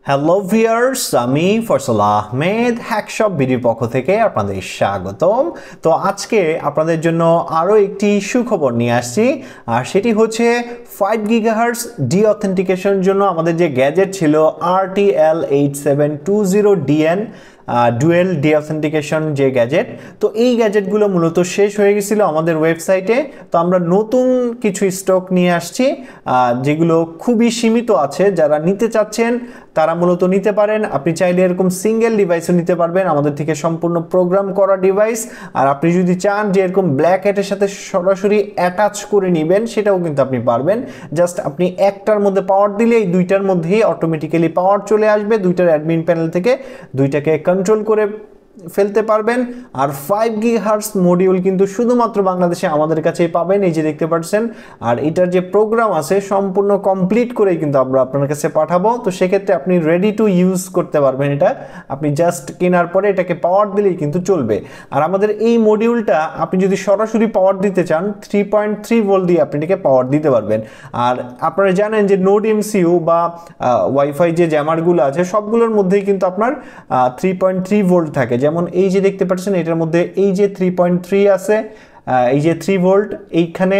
Hello viewers, আমি ফয়সাল আহমেদ হ্যাকশপ বিডির পক্ষ থেকে আপনাদের স্বাগতম। তো আজকে আপনাদের জন্য আরও একটি সুখবর নিয়ে আসছি, আর সেটি হচ্ছে 5 গিগাহার্টজ ডি অথেন্টিকেশনের জন্য আমাদের যে গ্যাজেট ছিল RTL8720DN ডুয়েল ডি অথেন্টিকেশন যে গ্যাজেট, তো এই গ্যাজেটগুলো মূলত শেষ হয়ে গেছিলো আমাদের ওয়েবসাইটে। তো আমরা নতুন কিছু স্টক নিয়ে আসছি যেগুলো খুবই সীমিত আছে। যারা নিতে চাচ্ছেন তারা মূলত নিতে পারেন। আপনি চাইলে এরকম সিঙ্গেল ডিভাইসও নিতে পারবেন আমাদের থেকে, সম্পূর্ণ প্রোগ্রাম করা ডিভাইস। আর আপনি যদি চান যে এরকম ব্ল্যাক হ্যাটের সাথে সরাসরি অ্যাটাচ করে নেবেন, সেটাও কিন্তু আপনি পারবেন। জাস্ট আপনি একটার মধ্যে পাওয়ার দিলে এই দুইটার মধ্যেই অটোমেটিক্যালি পাওয়ার চলে আসবে, দুইটার অ্যাডমিন প্যানেল থেকে দুইটাকে কন্ট্রোল করে ফেলতে পারবেন। আর 5 গিগাহার্টজ মডিউল কিন্তু শুধুমাত্র বাংলাদেশে আমাদের কাছেই পাবেন, এই যে দেখতে পাচ্ছেন। আর এটার যে প্রোগ্রাম আছে সম্পূর্ণ কমপ্লিট করেই কিন্তু আমরা আপনার কাছে পাঠাবো। তো সেক্ষেত্রে আপনি রেডি টু ইউজ করতে পারবেন এটা। আপনি জাস্ট কেনার পরে এটাকে পাওয়ার দিলেই কিন্তু চলবে। আর আমাদের এই মডিউলটা আপনি যদি সরাসরি পাওয়ার দিতে চান 3.3 ভোল্ট দিয়ে আপনি এটাকে পাওয়ার দিতে পারবেন। আর আপনারা জানেন যে নোড এমসিইউ বা ওয়াইফাই যে জ্যামারগুলো আছে সবগুলোর মধ্যেই কিন্তু আপনার 3.3 ভোল্ট থাকে। যেমন এই যে দেখতে পাচ্ছেন এটার মধ্যে এই যে 3.3 আছে, এই যে 3 ভোল্ট, এইখানে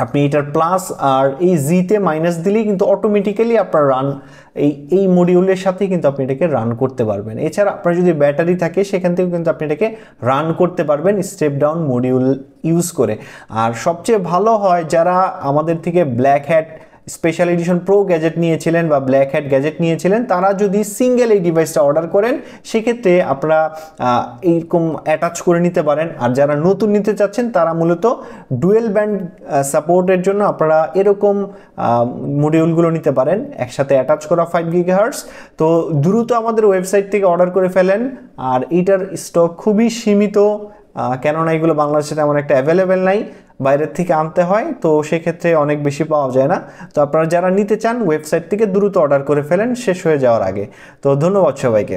আপনি এটার প্লাস আর এই জিতে মাইনাস দিলেই কিন্তু অটোমেটিক্যালি আপনার রান এই মডিউলের সাথেই কিন্তু আপনি এটাকে রান করতে পারবেন। এছাড়া আপনার যদি ব্যাটারি থাকে সেখান থেকেও কিন্তু আপনি এটাকে রান করতে পারবেন স্টেপ ডাউন মডিউল ইউজ করে। আর সবচেয়ে ভালো হয় যারা আমাদের থেকে black hat special edition pro gadget নিয়েছিলেন বা ব্ল্যাক হ্যাট গ্যাজেট নিয়েছিলেন, তারা যদি সিঙ্গেল এই ডিভাইসটা অর্ডার করেন সেক্ষেত্রে আপনারা এইরকম অ্যাটাচ করে নিতে পারেন। আর যারা নতুন নিতে চাচ্ছেন তারা মূলত ডুয়েল ব্যান্ড সাপোর্টের জন্য আপনারা এরকম মডিউলগুলো নিতে পারেন, একসাথে অ্যাটাচ করা 5 গিগাহার্টজ। তো দ্রুত আমাদের ওয়েবসাইট থেকে অর্ডার করে ফেলেন। আর এইটার স্টক খুবই সীমিত, কেননা এগুলো বাংলাদেশে তেমন একটা অ্যাভেলেবেল নাই, বাইরের থেকে আনতে হয়। তো সেক্ষেত্রে অনেক বেশি পাওয়া যায় না। তো আপনারা যারা নিতে চান ওয়েবসাইট থেকে দ্রুত অর্ডার করে ফেলেন শেষ হয়ে যাওয়ার আগে। তো ধন্যবাদ সবাইকে।